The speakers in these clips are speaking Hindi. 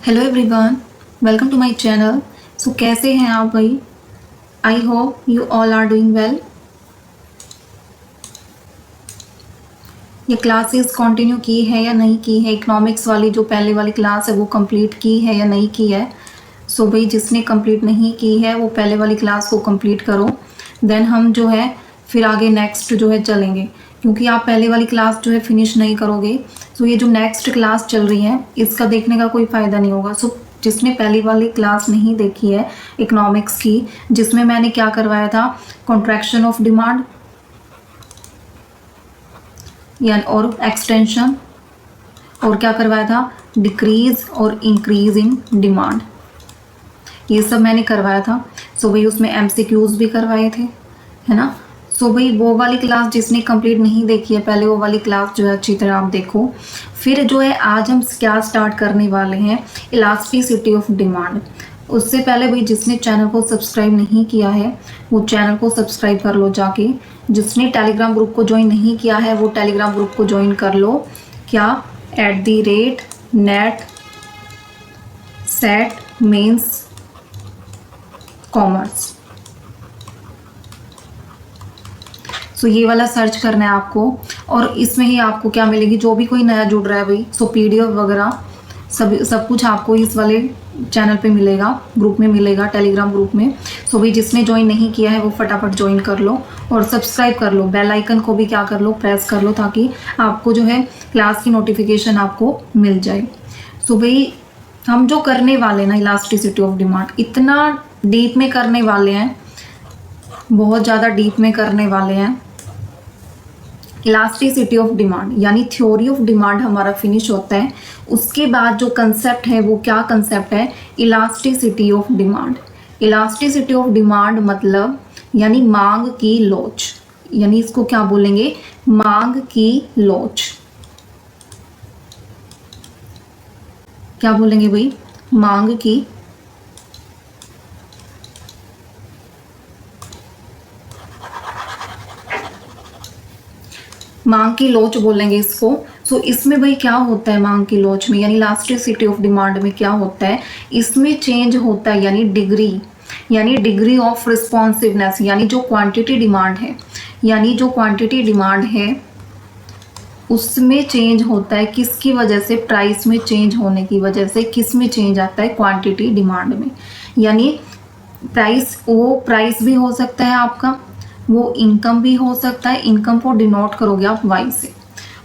Hello everyone, welcome to my channel. So कैसे हैं आप भाई? I hope you all are doing well. ये क्लासेस कंटिन्यू की है या नहीं की है? इकोनॉमिक्स वाली जो पहले वाली क्लास है वो कंप्लीट की है या नहीं की है? सो भाई जिसने कंप्लीट नहीं की है वो पहले वाली क्लास को कंप्लीट करो, देन हम जो है फिर आगे नेक्स्ट जो है चलेंगे, क्योंकि आप पहले वाली क्लास जो है फिनिश नहीं करोगे तो ये जो नेक्स्ट क्लास चल रही है इसका देखने का कोई फ़ायदा नहीं होगा। सो जिसने पहली वाली क्लास नहीं देखी है इकोनॉमिक्स की, जिसमें मैंने क्या करवाया था, कॉन्ट्रैक्शन ऑफ डिमांड यानी और एक्सटेंशन, और क्या करवाया था, डिक्रीज और इंक्रीज इन डिमांड, ये सब मैंने करवाया था। सो भाई उसमें एमसीक्यूज भी करवाए थे, है ना। सो भाई वो वाली क्लास जिसने कंप्लीट नहीं देखी है पहले वो वाली क्लास जो है अच्छी तरह आप देखो। फिर जो है आज हम क्या स्टार्ट करने वाले हैं, इलास्टिसिटी ऑफ डिमांड। उससे पहले भाई जिसने चैनल को सब्सक्राइब नहीं किया है वो चैनल को सब्सक्राइब कर लो जाके। जिसने टेलीग्राम ग्रुप को ज्वाइन नहीं किया है वो टेलीग्राम ग्रुप को ज्वाइन कर लो। क्या? @NET SET mains commerce. So ये वाला सर्च करना है आपको, और इसमें ही आपको क्या मिलेगी, जो भी कोई नया जुड़ रहा है भाई, सो PDF वगैरह सब कुछ आपको इस वाले चैनल पे मिलेगा, ग्रुप में मिलेगा, टेलीग्राम ग्रुप में। सो भाई जिसने ज्वाइन नहीं किया है वो फटाफट ज्वाइन कर लो और सब्सक्राइब कर लो, बेल आइकन को भी क्या कर लो, प्रेस कर लो, ताकि आपको जो है क्लास की नोटिफिकेशन आपको मिल जाए। सो भाई हम जो करने वाले हैं ना इलास्टिसिटी ऑफ डिमांड, इतना डीप में करने वाले हैं, बहुत ज़्यादा डीप में करने वाले हैं। इलास्टिसिटी ऑफ डिमांड यानी थ्योरी ऑफ डिमांड हमारा फिनिश होता है, उसके बाद जो कंसेप्ट है वो क्या कंसेप्ट है, elasticity of demand. Elasticity of demand मतलब यानी मांग की लोच, यानी इसको क्या बोलेंगे, मांग की लोच। क्या बोलेंगे भाई, मांग की मांग की लोच बोलेंगे इसको। सो इसमें भाई क्या होता है मांग की लोच में, यानी इलास्टिसिटी ऑफ डिमांड में क्या होता है, इसमें चेंज होता है यानी डिग्री ऑफ रिस्पॉन्सिवनेस, यानी जो क्वांटिटी डिमांड है, यानी जो क्वांटिटी डिमांड है उसमें चेंज होता है। किसकी वजह से? प्राइस में चेंज होने की वजह से। किस में चेंज आता है? क्वांटिटी डिमांड में। यानी प्राइस, वो प्राइस भी हो सकता है आपका, वो इनकम भी हो सकता है, इनकम को डिनोट करोगे आप Y से।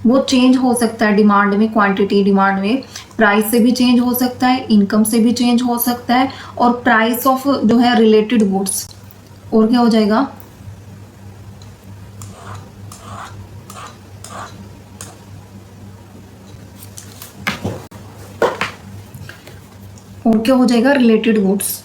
वो चेंज हो सकता है डिमांड में, क्वांटिटी डिमांड में, प्राइस से भी चेंज हो सकता है, इनकम से भी चेंज हो सकता है, और प्राइस ऑफ जो है रिलेटेड गुड्स, और क्या हो जाएगा, और क्या हो जाएगा, रिलेटेड गुड्स।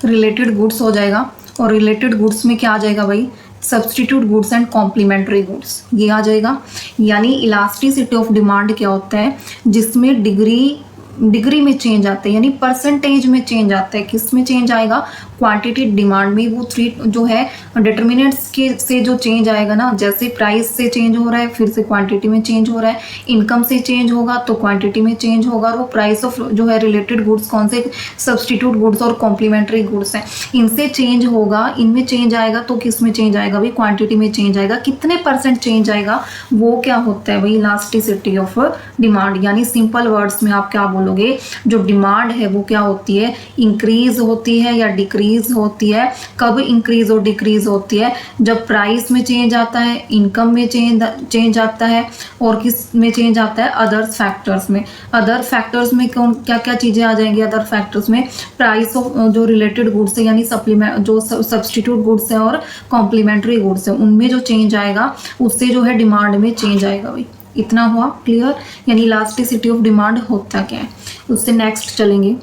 रिलेटेड गुड्स हो जाएगा, और रिलेटेड गुड्स में क्या आ जाएगा भाई, substitute goods and complementary goods, ये आ जाएगा। यानी इलास्टिसिटी ऑफ डिमांड क्या होता है, जिसमें डिग्री में चेंज आता है, यानी परसेंटेज में चेंज आता है। किस में चेंज आएगा? क्वांटिटी डिमांड में। वो थ्री जो है डिटर्मिनेंट्स के से जो चेंज आएगा ना, जैसे प्राइस से चेंज हो रहा है फिर से क्वांटिटी में चेंज हो रहा है, इनकम से चेंज होगा तो क्वांटिटी में चेंज होगा, और वो प्राइस ऑफ जो है रिलेटेड गुड्स कौन से, सब्सटीट्यूट गुड्स और कॉम्प्लीमेंट्री गुड्स हैं, इनसे चेंज होगा, इनमें चेंज आएगा तो किस में चेंज आएगा भाई, क्वांटिटी में चेंज आएगा। कितने % चेंज आएगा, वो क्या होता है भाई, इलास्टिसिटी ऑफ डिमांड। यानी सिंपल वर्ड्स में आप क्या बोलोगे, जो डिमांड है वो क्या होती है, इंक्रीज होती है या डिक्रीज होती है। कब इंक्रीज और डिक्रीज होती है? जब प्राइस में चेंज आता है, इनकम में चेंज आता है, और किस में चेंज आता है, अदर फैक्टर्स में। अदर फैक्टर्स में कौन क्या क्या चीजें आ जाएंगी अदर फैक्टर्स में, प्राइस ऑफ जो रिलेटेड गुड्स है, यानी सप्लीमेंट जो सब्सटीट्यूट गुड्स है और कॉम्प्लीमेंट्री गुड्स है, उनमें जो चेंज आएगा उससे जो है डिमांड में चेंज आएगा भाई। इतना हुआ क्लियर, यानी इलास्टिसिटी ऑफ डिमांड होता क्या है। उससे नेक्स्ट चलेंगे।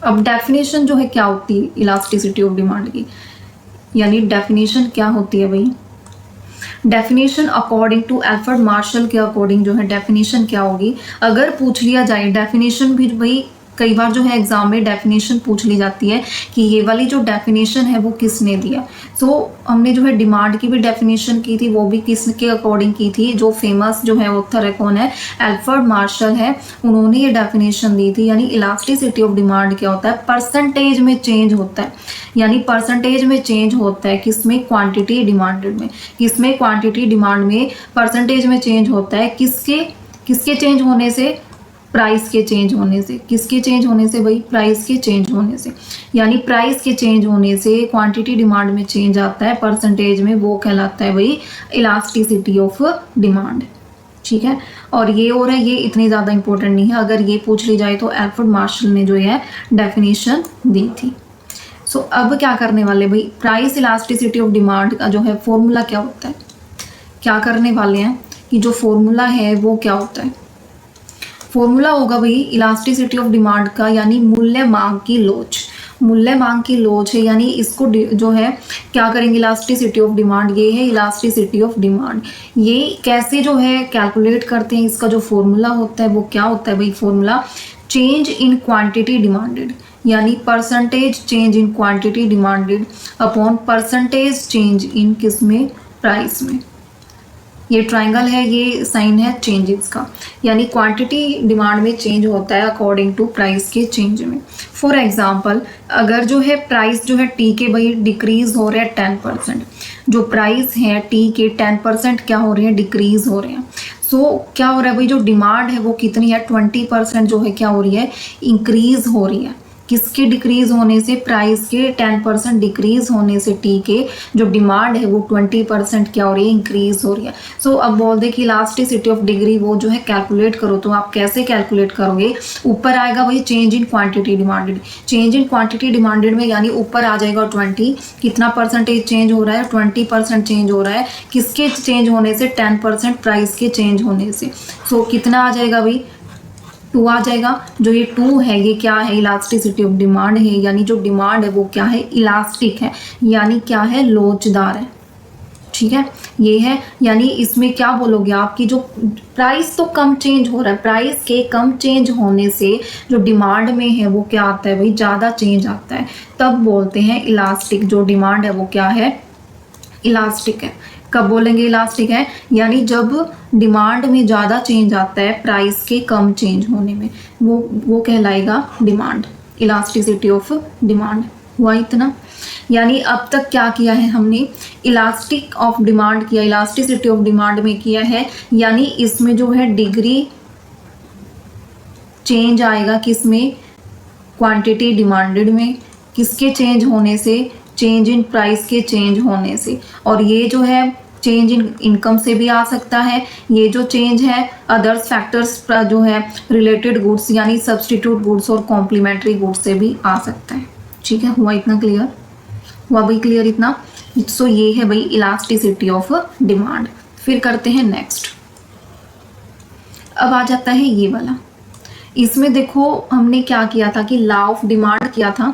अब डेफिनेशन जो है क्या होती है इलास्टिसिटी ऑफ डिमांड की, यानी डेफिनेशन क्या होती है भाई, definition according to Alfred Marshall के अकॉर्डिंग जो है डेफिनेशन क्या होगी, अगर पूछ लिया जाए डेफिनेशन भी भाई कई बार जो है एग्जाम में डेफिनेशन पूछ ली जाती है कि ये वाली जो डेफिनेशन है वो किसने दिया। सो हमने जो है डिमांड की भी डेफिनेशन की थी, वो भी किसके अकॉर्डिंग की थी, जो फेमस जो है ऑथर है कौन है, एल्फ्रेड मार्शल है, उन्होंने ये डेफिनेशन दी थी। यानी इलास्टिसिटी ऑफ डिमांड क्या होता है, परसेंटेज में चेंज होता है, यानी परसेंटेज में चेंज होता है किसमें, क्वांटिटी डिमांडेड में, किसमें, क्वांटिटी डिमांड में परसेंटेज में चेंज होता है, किसके चेंज होने से, प्राइस के चेंज होने से, किसके चेंज होने से भाई, प्राइस के चेंज होने से। यानी प्राइस के चेंज होने से क्वांटिटी डिमांड में चेंज आता है परसेंटेज में, वो कहलाता है भाई इलास्टिसिटी ऑफ डिमांड। ठीक है, और ये इतनी ज़्यादा इंपॉर्टेंट नहीं है, अगर ये पूछ ली जाए तो एल्फ्रेड मार्शल ने जो है डेफिनेशन दी थी। सो अब क्या करने वाले भाई, प्राइस इलास्टिसिटी ऑफ डिमांड का जो है फॉर्मूला क्या होता है, क्या करने वाले हैं कि जो फॉर्मूला है वो क्या होता है। फॉर्मूला होगा भाई इलास्टिसिटी ऑफ डिमांड का, यानी मूल्य मांग की लोच, मूल्य मांग की लोच है, यानी इसको जो है क्या करेंगे, इलास्टिसिटी ऑफ डिमांड, ये है इलास्टिसिटी ऑफ डिमांड। ये कैसे जो है कैलकुलेट करते हैं, इसका जो फॉर्मूला होता है वो क्या होता है भाई, formula change in quantity demanded, यानी percentage change in quantity demanded upon percentage change in किसमें, प्राइस में। ये ट्राइंगल है, ये साइन है चेंजेस का, यानी क्वांटिटी डिमांड में चेंज होता है अकॉर्डिंग टू प्राइस के चेंज में। फॉर एग्जांपल अगर जो है प्राइस जो है टी के भाई डिक्रीज हो रहे हैं 10%, जो प्राइस है टी के 10% क्या हो रहे हैं, डिक्रीज हो रहे हैं। सो क्या हो रहा है भाई, जो डिमांड है वो कितनी है, 20% जो है क्या हो रही है, इंक्रीज हो रही है। किसके डिक्रीज होने से, प्राइस के 10% डिक्रीज होने से टी के जो डिमांड है वो 20% क्या हो रही है, इंक्रीज हो रही है। सो अब बोल दे कि इलास्टिसिटी ऑफ डिग्री वो जो है कैलकुलेट करो, तो आप कैसे कैलकुलेट करोगे, ऊपर आएगा भाई change in quantity demanded, change in quantity demanded में यानी ऊपर आ जाएगा 20, कितना परसेंटेज चेंज हो रहा है, 20% चेंज हो रहा है, किसके चेंज होने से, 10% प्राइस के चेंज होने से। सो कितना आ जाएगा भाई, 2 आ जाएगा। जो ये 2 है ये क्या है, इलास्टिसिटी ऑफ डिमांड है, यानी जो डिमांड है वो क्या है, इलास्टिक है, यानी क्या है, लोचदार है। ठीक है, ये है, यानी इसमें क्या बोलोगे आप कि जो प्राइस तो कम चेंज हो रहा है, प्राइस के कम चेंज होने से जो डिमांड में है वो क्या आता है भाई, ज़्यादा चेंज आता है, तब बोलते हैं इलास्टिक। जो डिमांड है वो क्या है, इलास्टिक है। कब बोलेंगे इलास्टिक है, यानी जब डिमांड में ज़्यादा चेंज आता है प्राइस के कम चेंज होने में, वो कहलाएगा डिमांड, इलास्टिसिटी ऑफ डिमांड। हुआ इतना, यानी अब तक क्या किया है हमने, इलास्टिक ऑफ डिमांड किया, इलास्टिसिटी ऑफ डिमांड में किया है, यानी इसमें जो है डिग्री चेंज आएगा किसमें, क्वांटिटी डिमांडेड में, किसके चेंज होने से, चेंज इन प्राइस के चेंज होने से। और ये जो है चेंज इन इनकम से भी आ सकता है, ये जो चेंज है अदर्स फैक्टर्स जो है रिलेटेड गुड्स यानी सब्सटीट्यूट गुड्स और कॉम्प्लीमेंट्री गुड्स से भी आ सकता है। ठीक है, हुआ इतना क्लियर, हुआ भाई क्लियर इतना। सो ये है भाई इलास्टिसिटी ऑफ डिमांड। फिर करते हैं नेक्स्ट, अब आ जाता है ये वाला। इसमें देखो हमने क्या किया था कि लॉ ऑफ डिमांड किया था,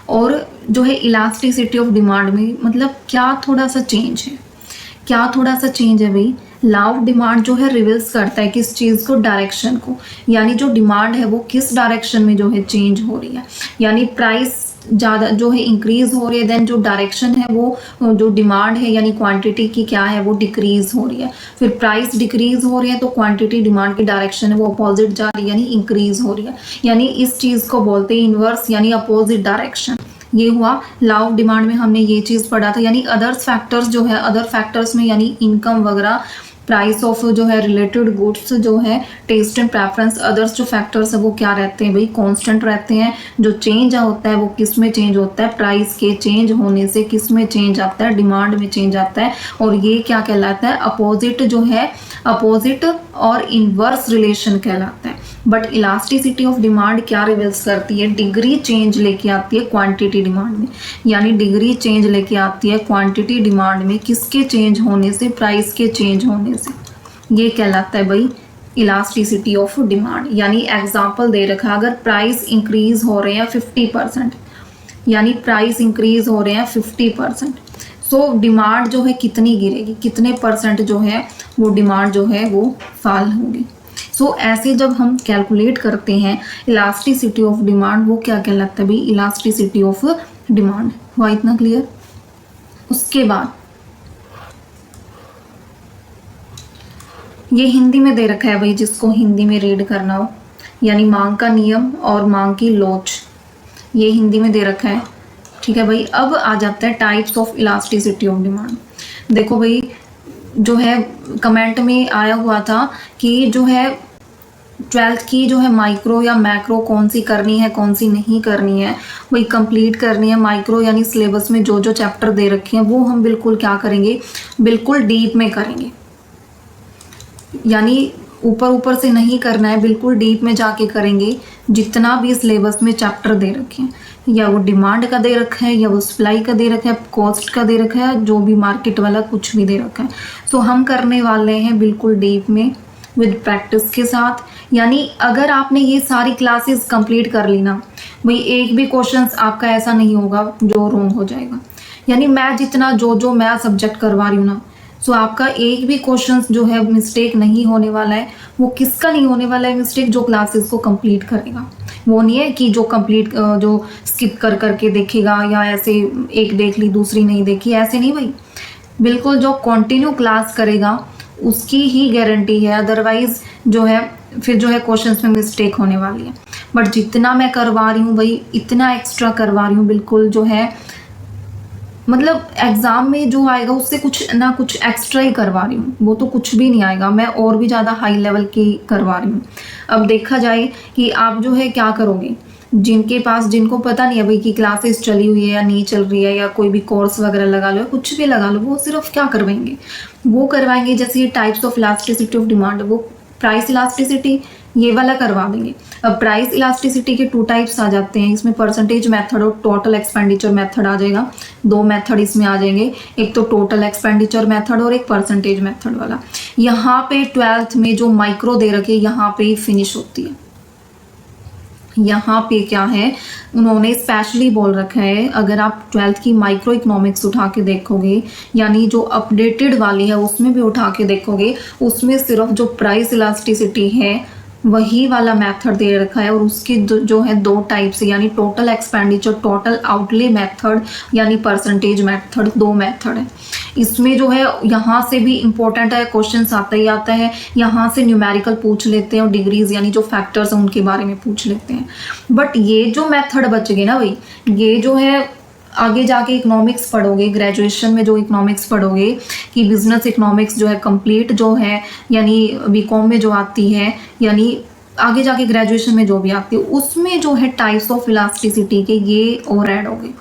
और जो है इलास्टिसिटी ऑफ डिमांड में मतलब क्या थोड़ा सा चेंज है, क्या थोड़ा सा चेंज है भाई। लॉ ऑफ डिमांड जो है रिवील्स करता है किस चीज़ को, डायरेक्शन को, यानी जो डिमांड है वो किस डायरेक्शन में जो है चेंज हो रही है, यानी प्राइस ज़्यादा जो है इंक्रीज हो रही है, देन जो डायरेक्शन है वो जो डिमांड है यानी क्वांटिटी की क्या है वो डिक्रीज हो रही है। फिर प्राइस डिक्रीज हो रही है तो क्वांटिटी डिमांड की डायरेक्शन है वो अपोजिट जा रही है यानी इंक्रीज हो रही है, यानी इस चीज़ को बोलते हैं इनवर्स यानी अपोजिट डायरेक्शन। ये हुआ लॉ ऑफ डिमांड में हमने ये चीज़ पढ़ा था। यानी अदर्स फैक्टर्स जो है, अदर फैक्टर्स में यानी इनकम वगैरह, प्राइस ऑफ जो है रिलेटेड गुड्स जो है, टेस्ट एंड प्रेफरेंस, अदर्स जो फैक्टर्स है वो क्या रहते हैं भाई, कांस्टेंट रहते हैं। जो चेंज होता है वो किस में चेंज होता है, प्राइस के चेंज होने से किस में चेंज आता है, डिमांड में चेंज आता है। और ये क्या कहलाता है, अपोजिट जो है, अपोजिट और इनवर्स रिलेशन कहलाता है। बट इलास्टिसिटी ऑफ डिमांड क्या रिवील्स करती है, डिग्री चेंज लेके आती है क्वांटिटी डिमांड में, यानी डिग्री चेंज लेके आती है क्वांटिटी डिमांड में किसके चेंज होने से, प्राइस के चेंज होने से। ये कहलाता है भाई इलास्टिसिटी ऑफ डिमांड। यानी एग्जांपल दे रखा है, अगर प्राइस इंक्रीज हो रहे हैं 50%, यानी प्राइस इंक्रीज हो रहे हैं 50%, सो डिमांड जो है कितनी गिरेगी, कितने परसेंट जो है वो डिमांड जो है वो फॉल होगी। सो ऐसे जब हम कैलकुलेट करते हैं इलास्टिसिटी ऑफ डिमांड, वो क्या कहलाता है भाई, इलास्टिसिटी ऑफ डिमांड। हुआ इतना क्लियर। उसके बाद ये हिंदी में दे रखा है भाई, जिसको हिंदी में रीड करना हो, यानी मांग का नियम और मांग की लोच, ये हिंदी में दे रखा है। ठीक है भाई। अब आ जाता है types of elasticity of demand. देखो भाई, जो है कमेंट में आया हुआ था कि जो है 12th की जो है माइक्रो या मैक्रो कौन सी करनी है, कौन सी नहीं करनी है, वही कंप्लीट करनी है। माइक्रो यानी सिलेबस में जो जो चैप्टर दे रखे हैं वो हम बिल्कुल क्या करेंगे, बिल्कुल डीप में करेंगे, यानी ऊपर ऊपर से नहीं करना है, बिल्कुल डीप में जाके करेंगे। जितना भी सिलेबस में चैप्टर दे रखे हैं, या वो डिमांड का दे रखा है, या वो सप्लाई का दे रखा है, कॉस्ट का दे रखा है, जो भी मार्केट वाला कुछ भी दे रखा है, तो हम करने वाले हैं बिल्कुल डीप में विद प्रैक्टिस के साथ। यानी अगर आपने ये सारी क्लासेस कंप्लीट कर ली ना भाई, एक भी क्वेश्चंस आपका ऐसा नहीं होगा जो रॉन्ग हो जाएगा। यानी मैं जितना जो मैं सब्जेक्ट करवा रही हूँ ना, सो आपका एक भी क्वेश्चंस जो है मिस्टेक नहीं होने वाला है। वो किसका नहीं होने वाला है मिस्टेक, जो क्लासेस को कंप्लीट करेगा। वो नहीं है कि जो कंप्लीट जो स्किप कर करके देखेगा, या ऐसे एक देख ली दूसरी नहीं देखी, ऐसे नहीं भाई। बिल्कुल जो कंटिन्यू क्लास करेगा उसकी ही गारंटी है, अदरवाइज जो है फिर जो है क्वेश्चंस में मिस्टेक होने वाली है। बट जितना मैं करवा रही हूँ भाई, इतना एक्स्ट्रा करवा रही हूँ, बिल्कुल जो है मतलब एग्जाम में जो आएगा उससे कुछ ना कुछ एक्स्ट्रा ही करवा रही हूँ, वो तो कुछ भी नहीं आएगा, मैं और भी ज़्यादा हाई लेवल की करवा रही हूँ। अब देखा जाए कि आप जो है क्या करोगे, जिनके पास, जिनको पता नहीं है भाई कि क्लासेस चली हुई है या नहीं चल रही है, या कोई भी कोर्स वगैरह लगा लो, कुछ भी लगा लो, वो सिर्फ क्या करवाएंगे, वो करवाएंगे जैसे ये types of elasticity of demand, वो प्राइस इलास्टिसिटी ये वाला करवा देंगे। अब प्राइस इलास्टिसिटी के 2 टाइप्स आ जाते हैं, इसमें परसेंटेज मेथड और टोटल एक्सपेंडिचर मेथड आ जाएगा। 2 मेथड इसमें आ जाएंगे, एक तो टोटल एक्सपेंडिचर मेथड और एक परसेंटेज मेथड वाला। यहाँ पे 12th में जो माइक्रो दे रखे, यहाँ पे ही फिनिश होती है। यहाँ पे क्या है, उन्होंने स्पेशली बोल रखा है, अगर आप 12th की माइक्रो इकोनॉमिक्स उठा के देखोगे, यानी जो अपडेटेड वाली है उसमें भी उठा के देखोगे, उसमें सिर्फ जो प्राइस इलास्टिसिटी है वही वाला मेथड दे रखा है। और उसकी जो है 2 टाइप्स, यानी total expenditure, total outlay method, यानी परसेंटेज मेथड, 2 मेथड है। इसमें जो है यहाँ से भी इम्पोर्टेंट है, क्वेश्चन आता ही आता है, यहाँ से न्यूमेरिकल पूछ लेते हैं और डिग्रीज यानी जो फैक्टर्स हैं उनके बारे में पूछ लेते हैं। बट ये जो मेथड बच गए ना भाई, ये जो है आगे जाके इकोनॉमिक्स पढ़ोगे, ग्रेजुएशन में जो इकोनॉमिक्स पढ़ोगे कि बिजनेस इकोनॉमिक्स जो है कंप्लीट जो है, यानी बीकॉम में जो आती है, यानी आगे जाके ग्रेजुएशन में जो भी आती है, उसमें जो है टाइप्स ऑफ इलास्टिसिटी के ये और ऐड हो गए,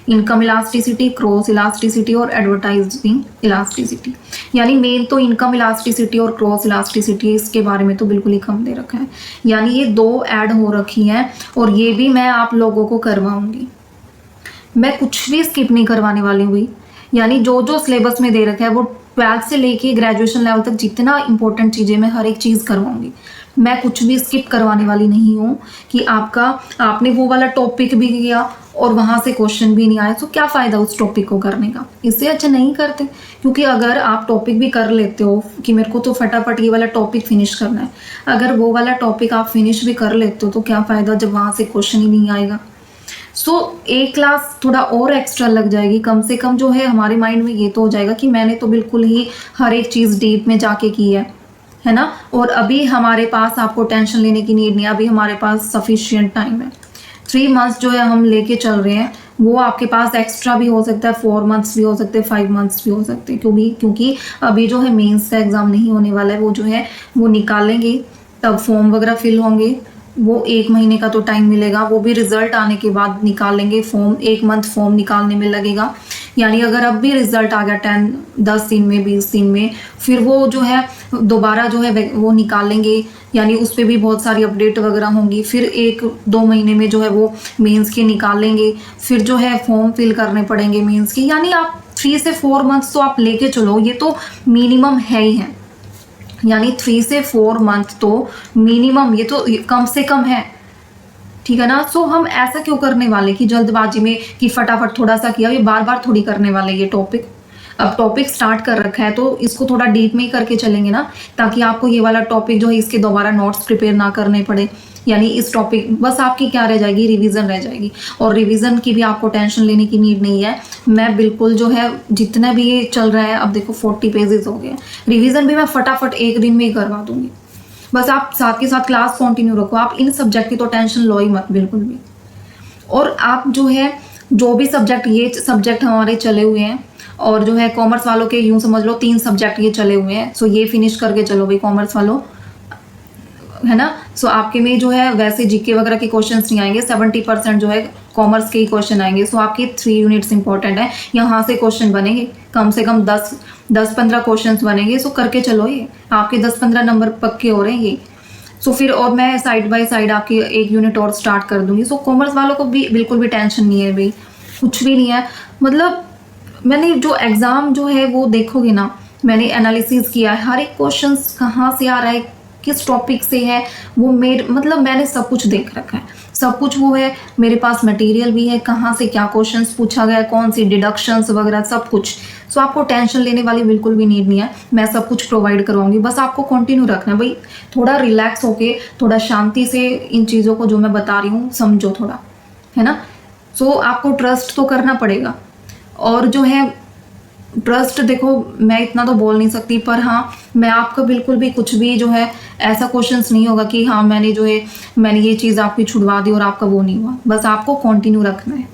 इनकम इलास्टिसिटी, क्रॉस इलास्टिसिटी और एडवर्टाइजिंग इलास्टिसिटी। यानी मेन तो इनकम इलास्टिसिटी और क्रॉस इलास्टिसिटी, इसके बारे में तो बिल्कुल ही कम दे रखा है। यानी ये 2 ऐड हो रखी हैं, और ये भी मैं आप लोगों को करवाऊंगी, मैं कुछ भी स्किप नहीं करवाने वाली हुई। यानी जो जो सिलेबस में दे रखा है वो 12th से लेके ग्रेजुएशन लेवल तक जितना इंपॉर्टेंट चीज़ें, मैं हर एक चीज़ करवाऊंगी। मैं कुछ भी स्किप करवाने वाली नहीं हूँ कि आपने वो वाला टॉपिक भी किया और वहाँ से क्वेश्चन भी नहीं आया, तो क्या फ़ायदा उस टॉपिक को करने का। इससे अच्छा नहीं करते, क्योंकि अगर आप टॉपिक भी कर लेते हो कि मेरे को तो फटाफट ये वाला टॉपिक फिनिश करना है, अगर वो वाला टॉपिक आप फिनिश भी कर लेते हो तो क्या फ़ायदा जब वहाँ से क्वेश्चन ही नहीं आएगा। सो एक क्लास थोड़ा और एक्स्ट्रा लग जाएगी, कम से कम जो है हमारे माइंड में ये तो हो जाएगा कि मैंने तो बिल्कुल ही हर एक चीज़ डीप में जाके की है ना। और अभी हमारे पास आपको टेंशन लेने की नीड नहीं है, अभी हमारे पास सफिशिएंट टाइम है। 3 मंथ्स जो है हम लेके चल रहे हैं, वो आपके पास एक्स्ट्रा भी हो सकता है, 4 मंथ्स भी हो सकते हैं, 5 मंथ्स भी हो सकते हैं, क्योंकि अभी जो है मेंस का एग्ज़ाम नहीं होने वाला है, वो जो है वो निकालेंगे, तब फॉर्म वगैरह फिल होंगे, वो 1 महीने का तो टाइम मिलेगा, वो भी रिजल्ट आने के बाद निकालेंगे फॉर्म, 1 मंथ फॉर्म निकालने में लगेगा। यानी अगर अब भी रिजल्ट आ गया 10 दिन में, 20 दिन में, फिर वो जो है दोबारा जो है वो निकालेंगे, यानी उस पर भी बहुत सारी अपडेट वगैरह होंगी, फिर 1-2 महीने में जो है वो मेंस के निकालेंगे, फिर जो है फॉर्म फिल करने पड़ेंगे मेंस के। यानी आप 3 से 4 मंथ्स तो आप लेके चलो, ये तो मिनिमम है ही है। यानी 3 से 4 मंथ तो मिनिमम, ये तो कम से कम है, ठीक है ना। सो हम ऐसा क्यों करने वाले कि जल्दबाजी में कि फटाफट थोड़ा सा किया, ये बार बार थोड़ी करने वाले ये टॉपिक। अब टॉपिक स्टार्ट कर रखा है तो इसको थोड़ा डीप में ही करके चलेंगे ना, ताकि आपको ये वाला टॉपिक जो है इसके दोबारा नोट्स प्रिपेयर ना करने पड़े। यानी इस टॉपिक बस आपकी क्या रह जाएगी, रिवीजन रह जाएगी। और रिवीजन की भी आपको टेंशन लेने की नीड नहीं है। मैं बिल्कुल जो है जितना भी ये चल रहा है, अब देखो 40 पेजेस हो गए, रिवीजन भी मैं फटाफट एक दिन में ही करवा दूंगी। बस आप साथ के साथ क्लास कंटिन्यू रखो, आप इन सब्जेक्ट की तो टेंशन लो ही मत बिल्कुल भी। और आप जो है जो भी सब्जेक्ट, ये सब्जेक्ट हमारे चले हुए हैं, और जो है कॉमर्स वालों के यूं समझ लो 3 सब्जेक्ट ये चले हुए हैं, सो ये फिनिश करके चलो भाई कॉमर्स वालों, है ना। सो आपके में जो है वैसे जीके वगैरह के क्वेश्चंस नहीं आएंगे, 70% जो है कॉमर्स के ही क्वेश्चन आएंगे। सो आपके 3 यूनिट्स इंपॉर्टेंट है, यहाँ से क्वेश्चन बनेंगे कम से कम 10-15 क्वेश्चन बनेंगे। सो करके चलो, ये आपके 10-15 नंबर पक्के हो रहे हैं ये। सो फिर और मैं साइड बाय साइड आपकी एक यूनिट और स्टार्ट कर दूंगी। सो कॉमर्स वालों को भी बिल्कुल भी टेंशन नहीं है भाई, कुछ भी नहीं है। मतलब मैंने जो एग्जाम जो है वो देखोगे ना, मैंने एनालिसिस किया है, हर एक क्वेश्चन कहाँ से आ रहा है, किस टॉपिक से है, वो मैंने सब कुछ देख रखा है, सब कुछ वो है मेरे पास। मटेरियल भी है, कहाँ से क्या क्वेश्चंस पूछा गया, कौन सी डिडक्शंस वगैरह सब कुछ। सो आपको टेंशन लेने वाली बिल्कुल भी नीड नहीं है, मैं सब कुछ प्रोवाइड करवाऊंगी। बस आपको कंटिन्यू रखना है भाई, थोड़ा रिलैक्स होके, थोड़ा शांति से इन चीज़ों को जो मैं बता रही हूँ समझो थोड़ा, है ना। सो आपको ट्रस्ट तो करना पड़ेगा। और जो है ट्रस्ट, देखो मैं इतना तो बोल नहीं सकती, पर हाँ मैं आपका बिल्कुल भी कुछ भी जो है ऐसा क्वेश्चंस नहीं होगा कि हाँ मैंने ये चीज़ आपकी छुड़वा दी और आपका वो नहीं हुआ। बस आपको कंटिन्यू रखना है।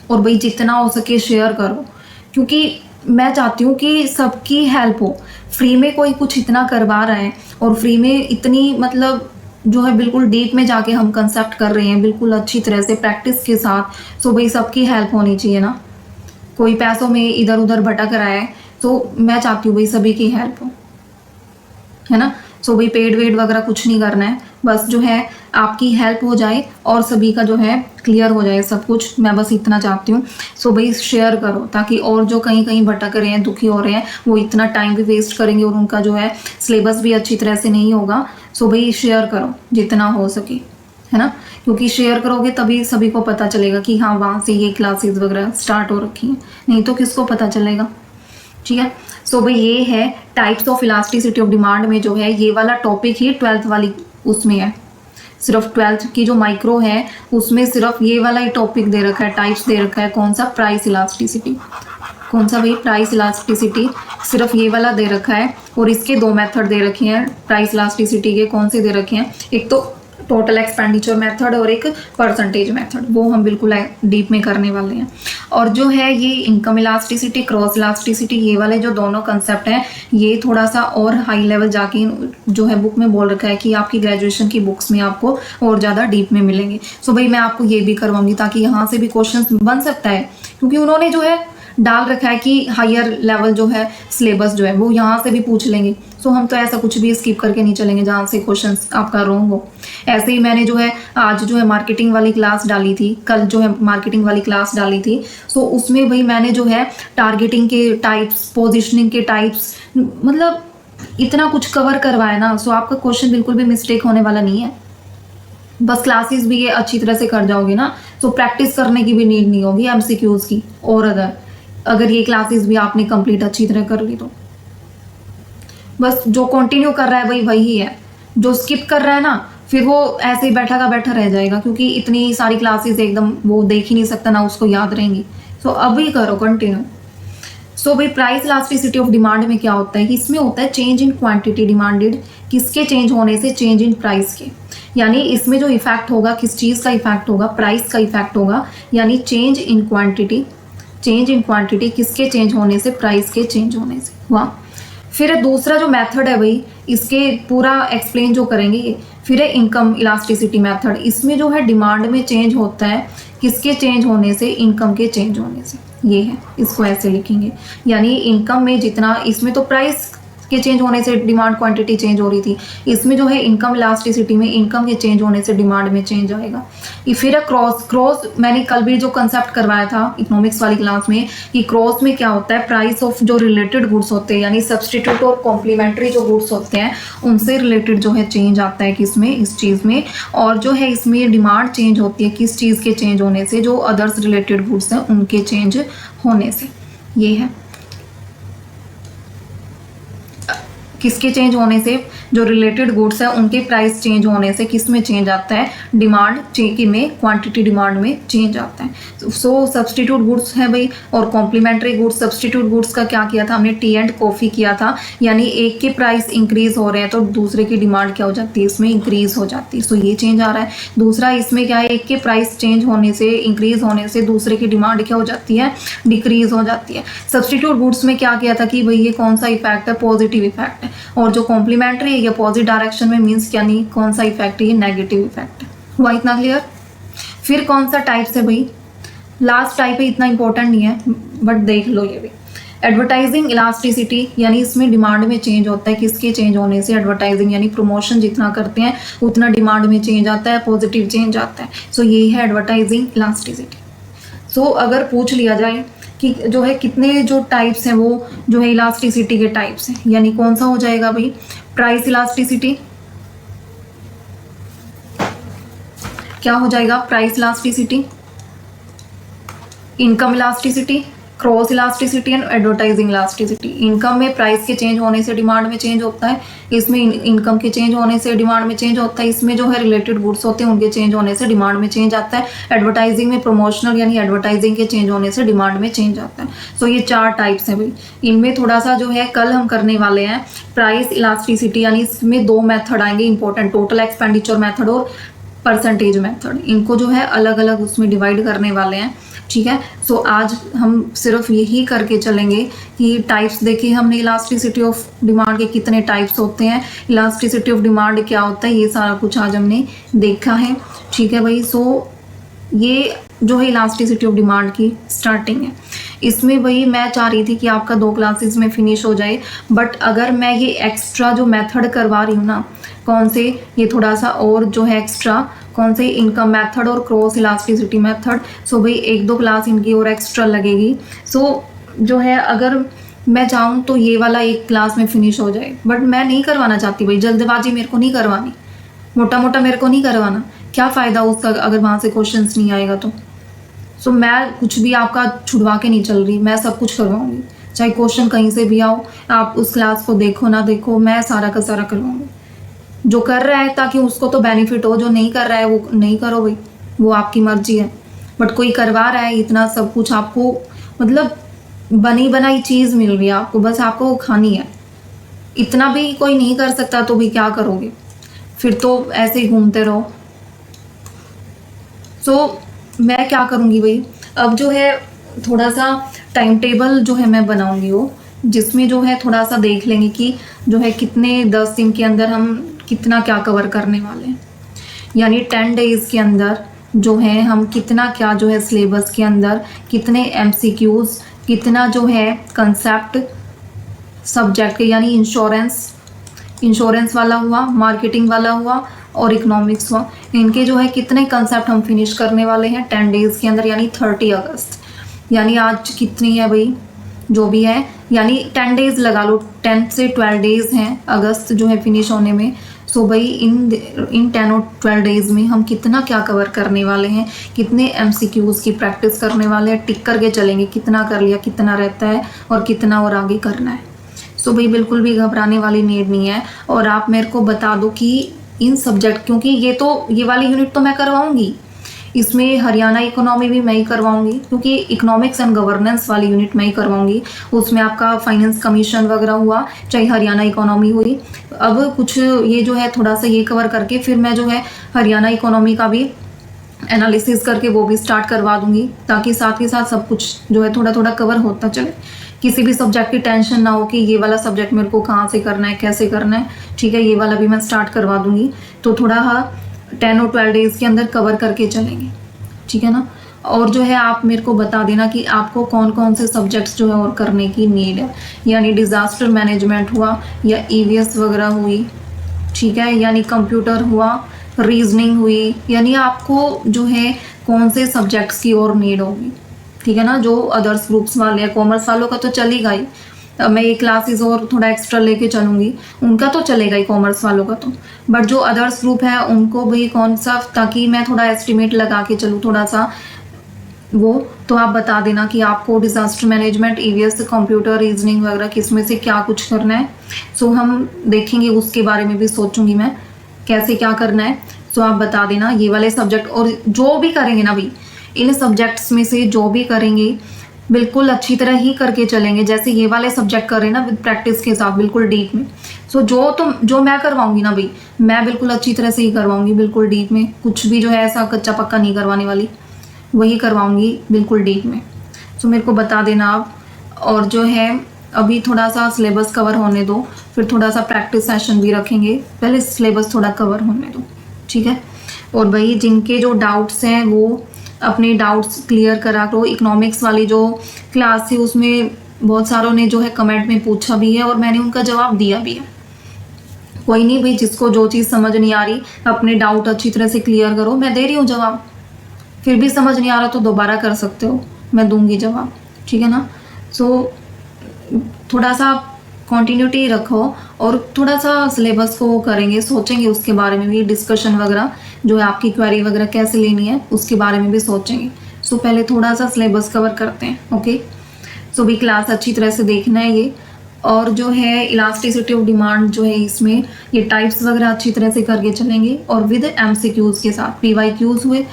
और भाई जितना हो सके शेयर करो, क्योंकि मैं चाहती हूँ कि सबकी हेल्प हो। फ्री में कोई कुछ इतना करवा रहा है और फ्री में इतनी मतलब जो है बिल्कुल डीप में जाके हम कंसेप्ट कर रहे हैं बिल्कुल अच्छी तरह से प्रैक्टिस के साथ। सो भाई सबकी हेल्प होनी चाहिए ना, कोई पैसों में इधर उधर भटक रहा है, तो मैं चाहती हूँ भाई सभी की हेल्प हो, है ना। सो भाई पेड वेड वगैरह कुछ नहीं करना है, बस जो है आपकी हेल्प हो जाए और सभी का जो है क्लियर हो जाए सब कुछ, मैं बस इतना चाहती हूँ। सो भाई शेयर करो, ताकि और जो कहीं कहीं भटक रहे हैं, दुखी हो रहे हैं, वो इतना टाइम भी वेस्ट करेंगे और उनका जो है सिलेबस भी अच्छी तरह से नहीं होगा। सो भाई शेयर करो जितना हो सके, है ना, क्योंकि शेयर करोगे तभी सभी को पता चलेगा कि हाँ वहाँ से ये क्लासेस वगैरह स्टार्ट हो रखी हैं, नहीं तो किसको पता चलेगा। ठीक है। सो भाई ये है types of elasticity of demand में जो है ये वाला टॉपिक ही 12th वाली उसमें है, सिर्फ 12th की जो माइक्रो है उसमें सिर्फ ये वाला ही टॉपिक दे रखा है, टाइप्स दे रखा है। कौन सा? Price elasticity. कौन सा भाई? प्राइस इलास्टिसिटी, सिर्फ ये वाला दे रखा है। और इसके 2 मेथड दे रखे हैं प्राइस इलास्टिसिटी के। कौन से दे रखे हैं? एक तो टोटल एक्सपेंडिचर मेथड और एक परसेंटेज मेथड, वो हम बिल्कुल डीप में करने वाले हैं। और जो है ये इनकम इलास्टिसिटी, क्रॉस इलास्टिसिटी, ये वाले जो दोनों कंसेप्ट हैं ये थोड़ा सा और हाई लेवल जाके जो है बुक में बोल रखा है कि आपकी ग्रेजुएशन की बुक्स में आपको और ज़्यादा डीप में मिलेंगे। सो भाई मैं आपको ये भी करवाऊंगी ताकि यहाँ से भी क्वेश्चन बन सकता है, क्योंकि उन्होंने जो है डाल रखा है कि हायर लेवल जो है सिलेबस जो है वो यहाँ से भी पूछ लेंगे। सो हम तो ऐसा कुछ भी स्किप करके नहीं चलेंगे जहाँ से क्वेश्चंस आपका रॉन्ग हो। ऐसे ही मैंने जो है आज जो है मार्केटिंग वाली क्लास डाली थी, कल जो है मार्केटिंग वाली क्लास डाली थी। सो उसमें भाई मैंने जो है टारगेटिंग के टाइप्स, पोजिशनिंग के टाइप्स, मतलब इतना कुछ कवर करवाया ना। सो आपका क्वेश्चन बिल्कुल भी मिस्टेक होने वाला नहीं है। बस क्लासेस भी ये अच्छी तरह से कर जाओगे ना, तो प्रैक्टिस करने की भी नीड नहीं होगी एमसीक्यूज की। और अगर ये क्लासेस भी आपने कंप्लीट अच्छी तरह कर ली तो बस जो कंटिन्यू कर रहा है भाई वही है, जो स्किप कर रहा है ना फिर वो ऐसे ही बैठा का बैठा रह जाएगा, क्योंकि इतनी सारी क्लासेस एकदम वो देख ही नहीं सकता ना, उसको याद रहेंगी। सो अभी करो कंटिन्यू। सो भाई प्राइस इलास्टिसिटी ऑफ डिमांड में क्या होता है कि इसमें होता है चेंज इन क्वांटिटी डिमांडेड, किसके चेंज होने से? चेंज इन प्राइस के। यानी इसमें जो इफेक्ट होगा किस चीज़ का इफेक्ट होगा? प्राइस का इफेक्ट होगा। यानी change in quantity, change in quantity किसके चेंज होने से? प्राइस के चेंज होने से हुआ। फिर दूसरा जो मेथड है भाई, इसके पूरा एक्सप्लेन जो करेंगे, फिर है इनकम इलास्टिसिटी मेथड। इसमें जो है डिमांड में चेंज होता है किसके चेंज होने से? इनकम के चेंज होने से। ये है, इसको ऐसे लिखेंगे। यानी इनकम में जितना, इसमें तो प्राइस के चेंज होने से डिमांड क्वांटिटी चेंज हो रही थी, इसमें जो है इनकम इलास्टिसिटी में इनकम के चेंज होने से डिमांड में चेंज आएगा। ये फिर है क्रॉस मैंने कल भी जो कंसेप्ट करवाया था इकोनॉमिक्स वाली क्लास में, कि क्रॉस में क्या होता है? प्राइस ऑफ जो रिलेटेड गुड्स होते हैं, यानी सब्सटीट्यूट और कॉम्प्लीमेंट्री जो गुड्स होते हैं उनसे रिलेटेड जो है चेंज आता है किसमें? इस चीज़ में। और जो है इसमें डिमांड चेंज होती है किस चीज़ के चेंज होने से? जो अदर्स रिलेटेड गुड्स हैं उनके चेंज होने से। ये है। किसके चेंज होने से, जो रिलेटेड गुड्स है उनके प्राइस चेंज होने से किस में चेंज आता है, डिमांड में, क्वांटिटी डिमांड में चेंज आता है। सो सब्सटीट्यूट गुड्स है भाई, और कॉम्प्लीमेंट्री गुड्स। सब्सटीट्यूट गुड्स का क्या किया था हमने, टी एंड कॉफ़ी किया था, यानी एक के प्राइस इंक्रीज हो रहे हैं तो दूसरे की डिमांड क्या हो जाती है, इसमें इंक्रीज हो जाती है। सो ये चेंज आ रहा है। दूसरा इसमें क्या है, एक के प्राइस चेंज होने से, इंक्रीज होने से दूसरे की डिमांड क्या हो जाती है, डिक्रीज हो जाती है। सब्सटीट्यूट गुड्स में क्या किया था कि भाई ये कौन सा इफेक्ट है, पॉजिटिव इफेक्ट है, और जो कॉम्प्लीमेंट्री है ये पॉजिटिव डायरेक्शन में, मीन्स क्या नहीं, कौन सा इफेक्ट है, ये नेगेटिव इफेक्ट है। हुआ इतना क्लियर। फिर कौन सा टाइप्स है भाई, लास्ट टाइप है, इतना इंपॉर्टेंट नहीं है बट देख लो ये भी। एडवर्टाइजिंग इलास्टिसिटी, यानी इसमें डिमांड में चेंज होता है, किसके चेंज होने से, एडवर्टाइजिंग यानी प्रमोशन जितना करते हैं उतना डिमांड में चेंज आता है, पॉजिटिव चेंज आता है। सो ये है एडवर्टाइजिंग इलास्टिसिटी। सो अगर पूछ लिया जाए कि जो है कितने जो टाइप्स हैं वो जो है इलास्टिसिटी के टाइप्स हैं, यानी कौन सा हो जाएगा भाई, प्राइस इलास्टिसिटी, क्या हो जाएगा, price elasticity, income elasticity, cross elasticity and advertising elasticity. Income में प्राइस के चेंज होने से डिमांड में चेंज होता है, इसमें इनकम के चेंज होने से डिमांड में चेंज होता है, इसमें जो है रिलेटेड गुड्स होते हैं उनके चेंज होने से डिमांड में चेंज आता है। एडवर्टाइजिंग में प्रमोशनल यानी एडवर्टाइजिंग के चेंज होने से डिमांड में चेंज आता है। सो ये 4 टाइप्स हैं भाई। इनमें थोड़ा सा जो है कल हम करने वाले हैं प्राइस इलास्टिसिटी, यानी इसमें 2 मेथड आएंगे इंपॉर्टेंट, टोटल एक्सपेंडिचर मेथड और परसेंटेज मेथड। इनको जो है अलग अलग उसमें डिवाइड करने वाले हैं, ठीक है। सो आज हम सिर्फ यही करके चलेंगे कि टाइप्स देखिए हमने, इलास्टिसिटी ऑफ डिमांड के कितने टाइप्स होते हैं, इलास्टिसिटी ऑफ डिमांड क्या होता है, ये सारा कुछ आज हमने देखा है, ठीक है भाई। सो ये जो है इलास्टिसिटी ऑफ डिमांड की स्टार्टिंग है। इसमें वही मैं चाह रही थी कि आपका 2 क्लासेस में फिनिश हो जाए, बट अगर मैं ये एक्स्ट्रा जो मेथड करवा रही हूँ ना, कौन से, ये थोड़ा सा और जो है एक्स्ट्रा, कौन से, इनकम मेथड और क्रॉस इलास्टिसिटी मेथड। सो भाई 1-2 क्लास इनकी और एक्स्ट्रा लगेगी। सो जो है अगर मैं चाहूँ तो ये वाला 1 क्लास में फिनिश हो जाए, बट मैं नहीं करवाना चाहती भाई, जल्दबाजी मेरे को नहीं करवानी, मोटा मोटा मेरे को नहीं करवाना, क्या फ़ायदा उसका अगर वहाँ से क्वेश्चंस नहीं आएगा तो। सो मैं कुछ भी आपका छुड़वा के नहीं चल रही, मैं सब कुछ करवाऊँगी, चाहे क्वेश्चन कहीं से भी आओ, आप उस क्लास को देखो ना देखो, मैं सारा का सारा करवाऊँगी। जो कर रहा है ताकि उसको तो बेनिफिट हो, जो नहीं कर रहा है वो नहीं करो भाई, वो आपकी मर्जी है। बट कोई करवा रहा है, इतना सब कुछ आपको, मतलब बनी बनाई चीज़ मिल रही है आपको, बस आपको वो खानी है। इतना भी कोई नहीं कर सकता तो भी क्या करोगे, फिर तो ऐसे ही घूमते रहो। सो मैं क्या करूँगी भाई, अब जो है थोड़ा सा टाइम टेबल जो है मैं बनाऊँगी वो, जिसमें जो है थोड़ा सा देख लेंगे कि जो है कितने 10 दिन के अंदर हम कितना क्या कवर करने वाले हैं, यानी 10 डेज़ के अंदर जो है हम कितना क्या जो है सिलेबस के अंदर, कितने MCQs, कितना जो है कंसेप्ट सब्जेक्ट के, यानी इंश्योरेंस वाला हुआ, मार्केटिंग वाला हुआ और इकोनॉमिक्स हुआ, इनके जो है कितने कंसेप्ट हम फिनिश करने वाले हैं 10 डेज़ के अंदर, यानी 30 अगस्त। यानी आज कितनी है भाई, जो भी है, यानी 10 डेज़ लगा लो, 10 से 12 डेज़ हैं अगस्त जो है फिनिश होने में। सो भाई इन 10 और 12 डेज़ में हम कितना क्या कवर करने वाले हैं, कितने MCQs की प्रैक्टिस करने वाले हैं, टिक करके चलेंगे कितना कर लिया, कितना रहता है और कितना और आगे करना है। सो भाई बिल्कुल भी घबराने वाली नीड नहीं है। और आप मेरे को बता दो कि इन सब्जेक्ट, क्योंकि ये वाली यूनिट तो मैं करवाऊँगी, इसमें हरियाणा इकोनॉमी भी मैं ही करवाऊंगी, क्योंकि इकोनॉमिक्स एंड गवर्नेंस वाली यूनिट मैं ही करवाऊंगी, उसमें आपका फाइनेंस कमीशन वगैरह हुआ, चाहे हरियाणा इकोनॉमी हुई। अब कुछ ये जो है थोड़ा सा ये कवर करके फिर मैं जो है हरियाणा इकोनॉमी का भी एनालिसिस करके वो भी स्टार्ट करवा दूंगी, ताकि साथ ही साथ सब कुछ जो है थोड़ा थोड़ा कवर होता चले, किसी भी सब्जेक्ट की टेंशन ना हो कि ये वाला सब्जेक्ट मेरे को कहाँ से करना है, कैसे करना है, ठीक है। ये वाला भी मैं स्टार्ट करवा दूंगी, तो थोड़ा 10 और 12 डेज़ के अंदर कवर करके चलेंगे, ठीक है ना। और जो है आप मेरे को बता देना कि आपको कौन कौन से सब्जेक्ट्स जो है और करने की नीड है, यानी डिज़ास्टर मैनेजमेंट हुआ या EVS वगैरह हुई, ठीक है, यानी कंप्यूटर हुआ, रीजनिंग हुई, यानी आपको जो है कौन से सब्जेक्ट्स की और नीड होगी, ठीक है ना। जो अदर्स ग्रुप्स वाले हैं, कॉमर्स वालों का तो चलेगा ही, मैं ये क्लासेस और थोड़ा एक्स्ट्रा लेके चलूँगी, उनका तो चलेगा ही कॉमर्स वालों का तो, बट जो अदर्स ग्रुप है उनको भी कौन सा, ताकि मैं थोड़ा एस्टिमेट लगा के चलूँ, थोड़ा सा वो तो आप बता देना कि आपको disaster management, EVS, computer, reasoning वगैरह किस में से क्या कुछ करना है। सो हम देखेंगे, उसके बारे में भी सोचूंगी मैं कैसे क्या करना है। सो आप बता देना ये वाले सब्जेक्ट, और जो भी करेंगे ना भाई, इन सब्जेक्ट्स में से जो भी करेंगे बिल्कुल अच्छी तरह ही करके चलेंगे। जैसे ये वाले सब्जेक्ट कर रहे हैं ना, विद प्रैक्टिस के साथ, बिल्कुल डीप में। सो जो मैं करवाऊंगी ना भाई, मैं बिल्कुल अच्छी तरह से ही करवाऊंगी, बिल्कुल डीप में। कुछ भी जो है ऐसा कच्चा पक्का नहीं करवाने वाली, वही करवाऊंगी बिल्कुल डीप में। सो मेरे को बता देना आप। और जो है अभी थोड़ा सा सिलेबस कवर होने दो, फिर थोड़ा सा प्रैक्टिस सेशन भी रखेंगे, पहले सिलेबस थोड़ा कवर होने दो, ठीक है। और भाई जिनके जो डाउट्स हैं वो अपने डाउट्स क्लियर करा करो। इकोनॉमिक्स वाली जो क्लास थी उसमें बहुत सारों ने जो है कमेंट में पूछा भी है और मैंने उनका जवाब दिया भी है। कोई नहीं भाई, जिसको जो चीज़ समझ नहीं आ रही अपने डाउट अच्छी तरह से क्लियर करो, मैं दे रही हूँ जवाब। फिर भी समझ नहीं आ रहा तो दोबारा कर सकते हो, मैं दूंगी जवाब, ठीक है ना। सो थोड़ा सा कॉन्टीन्यूटी रखो और थोड़ा सा सिलेबस को वो करेंगे, सोचेंगे उसके बारे में भी, डिस्कशन वगैरह जो है आपकी क्वेरी वगैरह कैसे लेनी है उसके बारे में भी सोचेंगे। सो पहले थोड़ा सा सिलेबस कवर करते हैं, ओके। सो भी क्लास अच्छी तरह से देखना है ये। और जो है इलास्टिसिटी ऑफ डिमांड जो है इसमें ये टाइप्स वगैरह अच्छी तरह से करके चलेंगे, और विद एमसीक्यूज के साथ, पीवाईक्यूज हुए,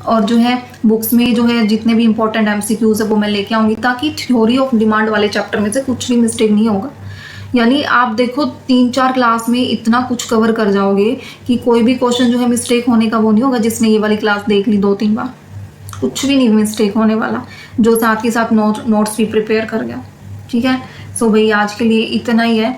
और जो है बुक्स में जो है जितने भी इंपॉर्टेंट एमसीक्यूज है वो मैं लेके आऊँगी, ताकि थ्योरी ऑफ डिमांड वाले चैप्टर में से कुछ भी मिस्टेक नहीं होगा। यानी आप देखो 3-4 क्लास में इतना कुछ कवर कर जाओगे कि कोई भी क्वेश्चन जो है मिस्टेक होने का वो नहीं होगा। जिसने ये वाली क्लास देख ली 2-3 बार, कुछ भी नहीं मिस्टेक होने वाला, जो साथ के साथ नोट्स भी प्रिपेयर कर गया, ठीक है। सो भाई आज के लिए इतना ही है।